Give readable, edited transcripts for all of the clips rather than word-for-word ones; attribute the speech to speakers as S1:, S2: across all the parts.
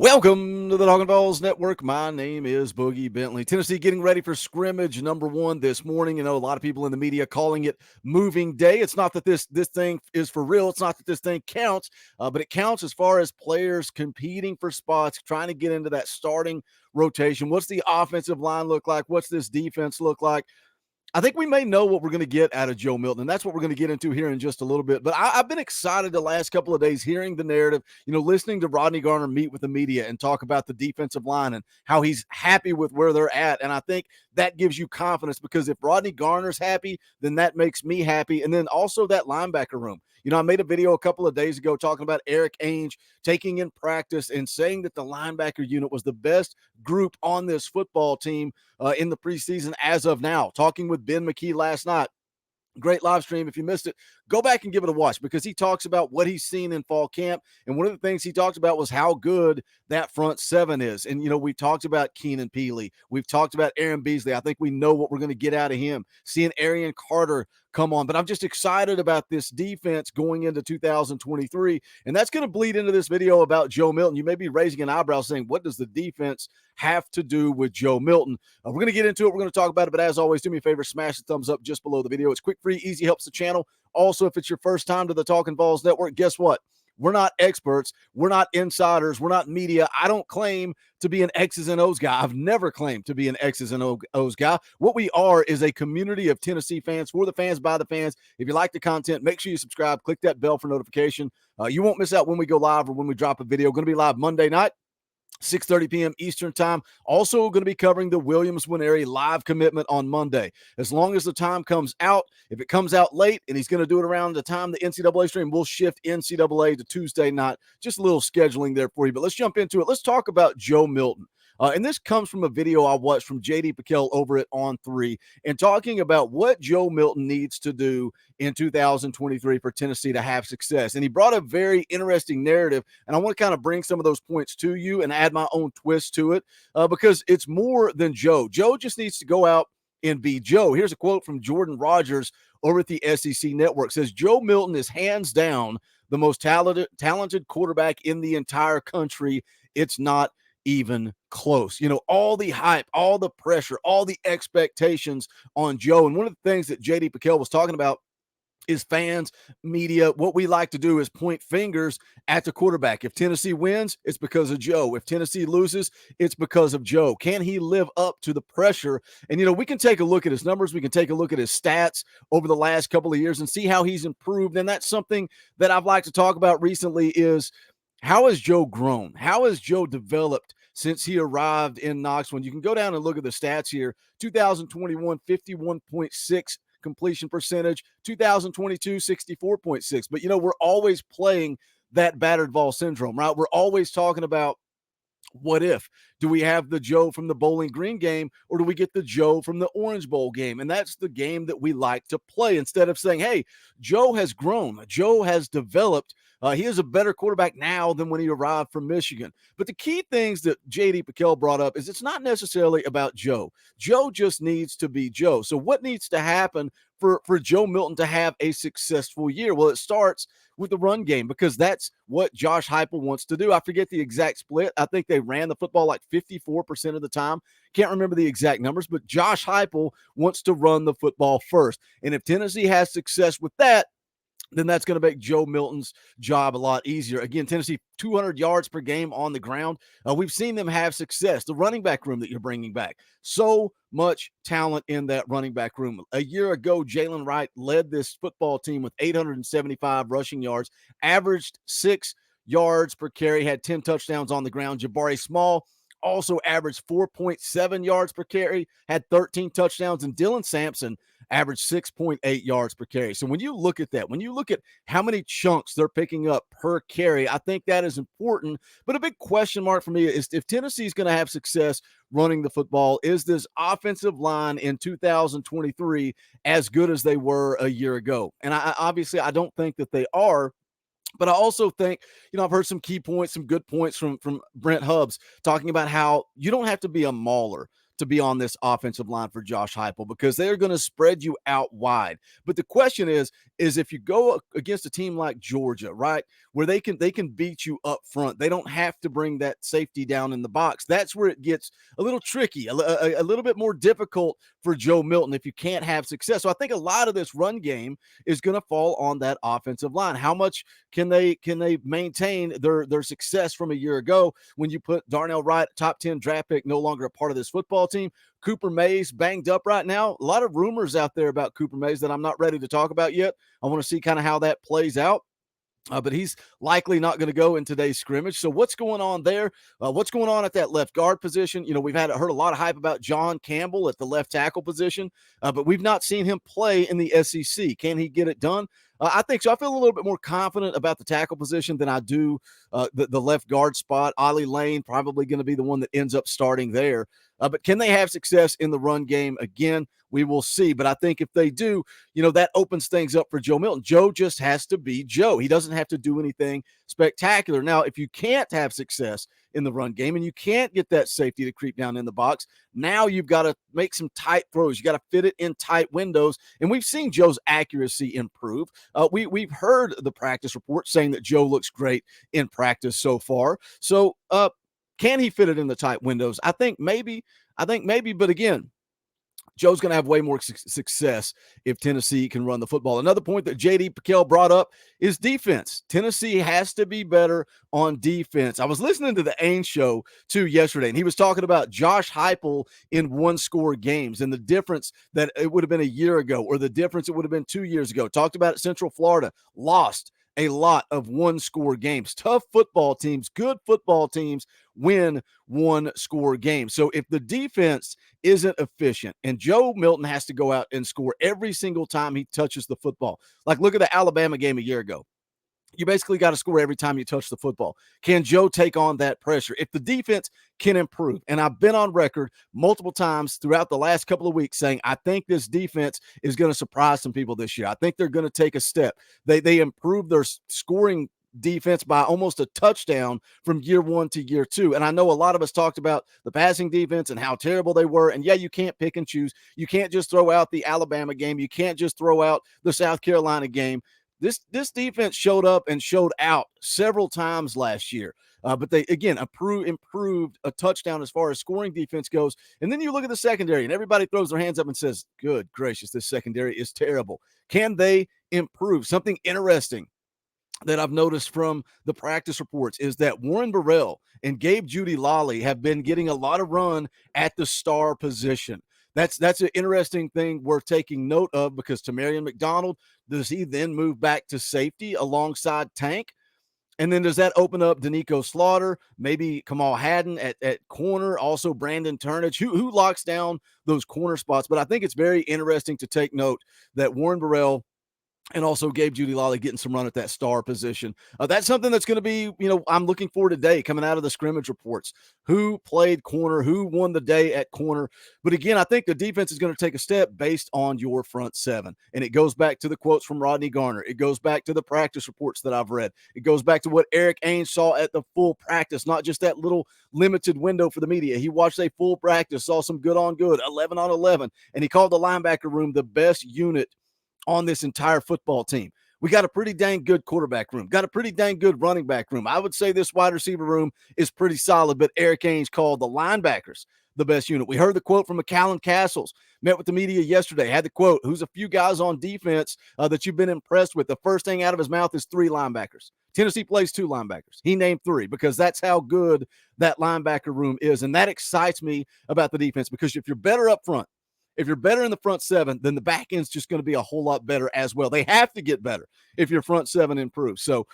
S1: Welcome to the Talkin VAWLS Network. My name is Boogie Bentley. Tennessee getting ready for scrimmage number 1 this morning. You know, a lot of people in the media calling it moving day. It's not that this thing is for real. It's not that this thing counts, but it counts as far as players competing for spots, trying to get into that starting rotation. What's the offensive line look like? What's this defense look like? I think we may know what we're going to get out of Joe Milton, and that's what we're going to get into here in just a little bit. But I've been excited the last couple of days hearing the narrative, listening to Rodney Garner meet with the media and talk about the defensive line and how he's happy with where they're at. And I think that gives you confidence because if Rodney Garner's happy, then that makes me happy. And then also that linebacker room. I made a video a couple of days ago talking about Eric Ainge taking in practice and saying that the linebacker unit was the best group on this football team in the preseason as of now. Talking with Ben McKee last night. Great live stream. If you missed it, go back and give it a watch because he talks about what he's seen in fall camp. And one of the things he talked about was how good that front seven is. And, we've talked about Keenan Peely. We've talked about Aaron Beasley. I think we know what we're going to get out of him. Seeing Arian Carter come on. But I'm just excited about this defense going into 2023. And that's going to bleed into this video about Joe Milton. You may be raising an eyebrow saying, what does the defense have to do with Joe Milton? We're going to get into it. We're going to talk about it. But as always, do me a favor, smash the thumbs up just below the video. It's quick, free, easy, helps the channel. Also, if it's your first time to the Talkin VAWLS Network, guess what? We're not experts. We're not insiders. We're not media. I don't claim to be an X's and O's guy. I've never claimed to be an X's and O's guy. What we are is a community of Tennessee fans, for the fans, by the fans. If you like the content, make sure you subscribe. Click that bell for notification. You won't miss out when we go live or when we drop a video. Going to be live Monday night. 6:30 p.m. Eastern time. Also going to be covering the Williams-Winery live commitment on Monday. As long as the time comes out, if it comes out late and he's going to do it around the time the NCAA stream, we'll shift NCAA to Tuesday night. Just a little scheduling there for you. But let's jump into it. Let's talk about Joe Milton. And this comes from a video I watched from J.D. Pickell over at On3 and talking about what Joe Milton needs to do in 2023 for Tennessee to have success. And he brought a very interesting narrative, and I want to kind of bring some of those points to you and add my own twist to it because it's more than Joe. Joe just needs to go out and be Joe. Here's a quote from Jordan Rogers over at the SEC Network. It says, Joe Milton is hands down the most talented quarterback in the entire country. It's not even close. All the hype, all the pressure, all the expectations on Joe. And one of the things that J.D. Pickell was talking about is fans, media. What we like to do is point fingers at the quarterback. If Tennessee wins, it's because of Joe. If Tennessee loses, it's because of Joe. Can he live up to the pressure? And, we can take a look at his numbers. We can take a look at his stats over the last couple of years and see how he's improved. And that's something that I've liked to talk about recently is how has Joe grown? How has Joe developed since he arrived in Knoxville? You can go down and look at the stats here. 2021, 51.6 completion percentage. 2022, 64.6. But, we're always playing that battered ball syndrome, right? We're always talking about what if? Do we have the Joe from the Bowling Green game or do we get the Joe from the Orange Bowl game? And that's the game that we like to play instead of saying, hey, Joe has grown. Joe has developed. He is a better quarterback now than when he arrived from Michigan. But the key things that J.D. Pickell brought up is it's not necessarily about Joe. Joe just needs to be Joe. So what needs to happen for Joe Milton to have a successful year? Well, it starts with the run game because that's what Josh Heupel wants to do. I forget the exact split. I think they ran the football like 54% of the time. Can't remember the exact numbers, but Josh Heupel wants to run the football first. And if Tennessee has success with that, then that's going to make Joe Milton's job a lot easier. Again, Tennessee, 200 yards per game on the ground. We've seen them have success. The running back room that you're bringing back, so much talent in that running back room. A year ago, Jalen Wright led this football team with 875 rushing yards, averaged 6 yards per carry, had 10 touchdowns on the ground. Jabari Small also averaged 4.7 yards per carry, had 13 touchdowns, and Dylan Sampson averaged 6.8 yards per carry. So when you look at that, when you look at how many chunks they're picking up per carry, I think that is important. But a big question mark for me is if Tennessee is going to have success running the football, is this offensive line in 2023 as good as they were a year ago? And I don't think that they are. But I also think, I've heard some key points, some good points from Brent Hubbs talking about how you don't have to be a mauler to be on this offensive line for Josh Heupel because they're going to spread you out wide. But the question is if you go against a team like Georgia, right, where they can beat you up front, they don't have to bring that safety down in the box. That's where it gets a little tricky, a little bit more difficult for Joe Milton if you can't have success. So I think a lot of this run game is going to fall on that offensive line. How much can they maintain their success from a year ago when you put Darnell Wright, top 10 draft pick, no longer a part of this football team? Cooper Mays banged up right now. A lot of rumors out there about Cooper Mays that I'm not ready to talk about yet. I want to see kind of how that plays out. But he's likely not going to go in today's scrimmage. So what's going on there? What's going on at that left guard position? You know, we've heard a lot of hype about John Campbell at the left tackle position, but we've not seen him play in the SEC. Can he get it done? I think so. I feel a little bit more confident about the tackle position than I do the left guard spot. Ollie Lane probably going to be the one that ends up starting there. But can they have success in the run game again? We will see. But I think if they do, you know, that opens things up for Joe Milton. Joe just has to be Joe. He doesn't have to do anything spectacular. Now, if you can't have success in the run game and you can't get that safety to creep down in the box, now you've got to make some tight throws. You got to fit it in tight windows. And we've seen Joe's accuracy improve. We've heard the practice report saying that Joe looks great in practice so far. So can he fit it in the tight windows? I think maybe, but again, Joe's going to have way more success if Tennessee can run the football. Another point that J.D. Pickell brought up is defense. Tennessee has to be better on defense. I was listening to the Ains show, too, yesterday, and he was talking about Josh Heupel in one-score games and the difference that it would have been a year ago or the difference it would have been 2 years ago. Talked about it, Central Florida, lost a lot of one-score games. Tough football teams, good football teams win one-score games. So if the defense isn't efficient and Joe Milton has to go out and score every single time he touches the football, like look at the Alabama game a year ago. You basically got to score every time you touch the football. Can Joe take on that pressure? If the defense can improve, and I've been on record multiple times throughout the last couple of weeks saying I think this defense is going to surprise some people this year. I think they're going to take a step. They improved their scoring defense by almost a touchdown from year one to year two. And I know a lot of us talked about the passing defense and how terrible they were. And yeah, you can't pick and choose. You can't just throw out the Alabama game. You can't just throw out the South Carolina game. This defense showed up and showed out several times last year. But they, again, improved a touchdown as far as scoring defense goes. And then you look at the secondary, and everybody throws their hands up and says, good gracious, this secondary is terrible. Can they improve? Something interesting that I've noticed from the practice reports is that Warren Burrell and Gabe Jeudy-Lally have been getting a lot of run at the star position. That's an interesting thing worth taking note of because Tamarion McDonald, does he then move back to safety alongside Tank? And then does that open up Danico Slaughter, maybe Kamal Haddon at corner, also Brandon Turnage? Who locks down those corner spots? But I think it's very interesting to take note that Warren Burrell and also Gabe Jeudy-Lally getting some run at that star position. That's something that's going to be, I'm looking for today coming out of the scrimmage reports. Who played corner? Who won the day at corner? But again, I think the defense is going to take a step based on your front seven. And it goes back to the quotes from Rodney Garner. It goes back to the practice reports that I've read. It goes back to what Eric Ains saw at the full practice, not just that little limited window for the media. He watched a full practice, saw some good on good, 11 on 11, and he called the linebacker room the best unit on this entire football team. We got a pretty dang good quarterback room, got a pretty dang good running back room. I would say this wide receiver room is pretty solid, but Eric Ains called the linebackers the best unit. We heard the quote from McCallan Castles, met with the media yesterday, had the quote, who's a few guys on defense that you've been impressed with. The first thing out of his mouth is 3 linebackers. Tennessee plays 2 linebackers. He named 3 because that's how good that linebacker room is. And that excites me about the defense because if you're better up front, if you're better in the front 7, then the back end's just going to be a whole lot better as well. They have to get better if your front 7 improves. So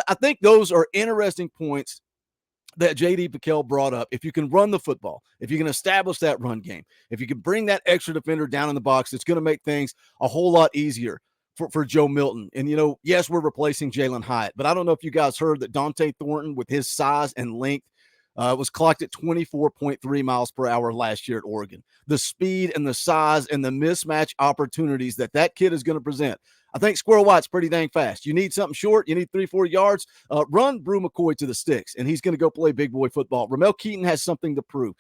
S1: I think those are interesting points that J.D. Pickell brought up. If you can run the football, if you can establish that run game, if you can bring that extra defender down in the box, it's going to make things a whole lot easier for Joe Milton. And, yes, we're replacing Jalen Hyatt, but I don't know if you guys heard that Dante Thornton, with his size and length, was clocked at 24.3 miles per hour last year at Oregon. The speed and the size and the mismatch opportunities that kid is going to present. I think Squirrel White's pretty dang fast. You need something short. You need 3-4 yards. Run Brew McCoy to the sticks, and he's going to go play big boy football. Ramel Keaton has something to prove.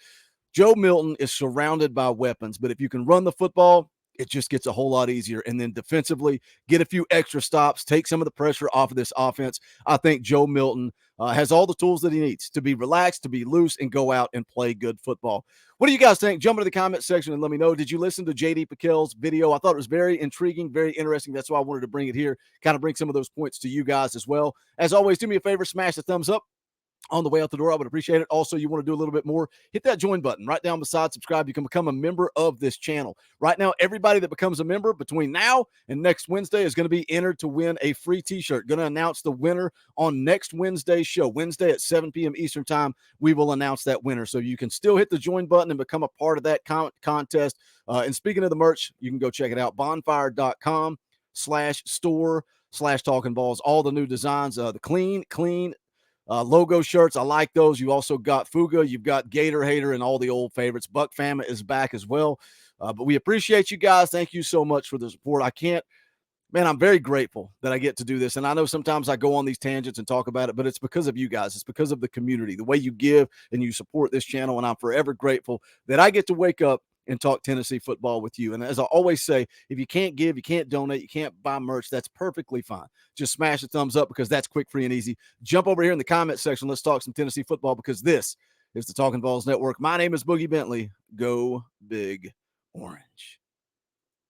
S1: Joe Milton is surrounded by weapons, but if you can run the football, it just gets a whole lot easier. And then defensively, get a few extra stops, take some of the pressure off of this offense. I think Joe Milton has all the tools that he needs to be relaxed, to be loose, and go out and play good football. What do you guys think? Jump into the comment section and let me know. Did you listen to JD PicKell's video? I thought it was very intriguing, very interesting. That's why I wanted to bring it here, kind of bring some of those points to you guys as well. As always, do me a favor, smash the thumbs up on the way out the door. I would appreciate it. Also, you want to do a little bit more, hit that join button right down beside subscribe. You can become a member of this channel. Right now, everybody that becomes a member between now and next Wednesday is going to be entered to win a free t-shirt. Going to announce the winner on next Wednesday's show. Wednesday at 7 p.m. Eastern time, we will announce that winner. So you can still hit the join button and become a part of that contest. And speaking of the merch, you can go check it out. Bonfire.com/store/Talkin VAWLS. All the new designs, the clean logo shirts. I like those. You also got Fuga, you've got Gator Hater, and all the old favorites. Buck Fama is back as well. But we appreciate you guys. Thank you so much for the support. I'm very grateful that I get to do this. And I know sometimes I go on these tangents and talk about it, but it's because of you guys. It's because of the community, the way you give and you support this channel. And I'm forever grateful that I get to wake up and talk Tennessee football with you. And as I always say, if you can't give, you can't donate, you can't buy merch, that's perfectly fine. Just smash the thumbs up because that's quick, free, and easy. Jump over here in the comment section. Let's talk some Tennessee football because this is the Talkin VAWLS Network. My name is Boogie Bentley. Go Big Orange.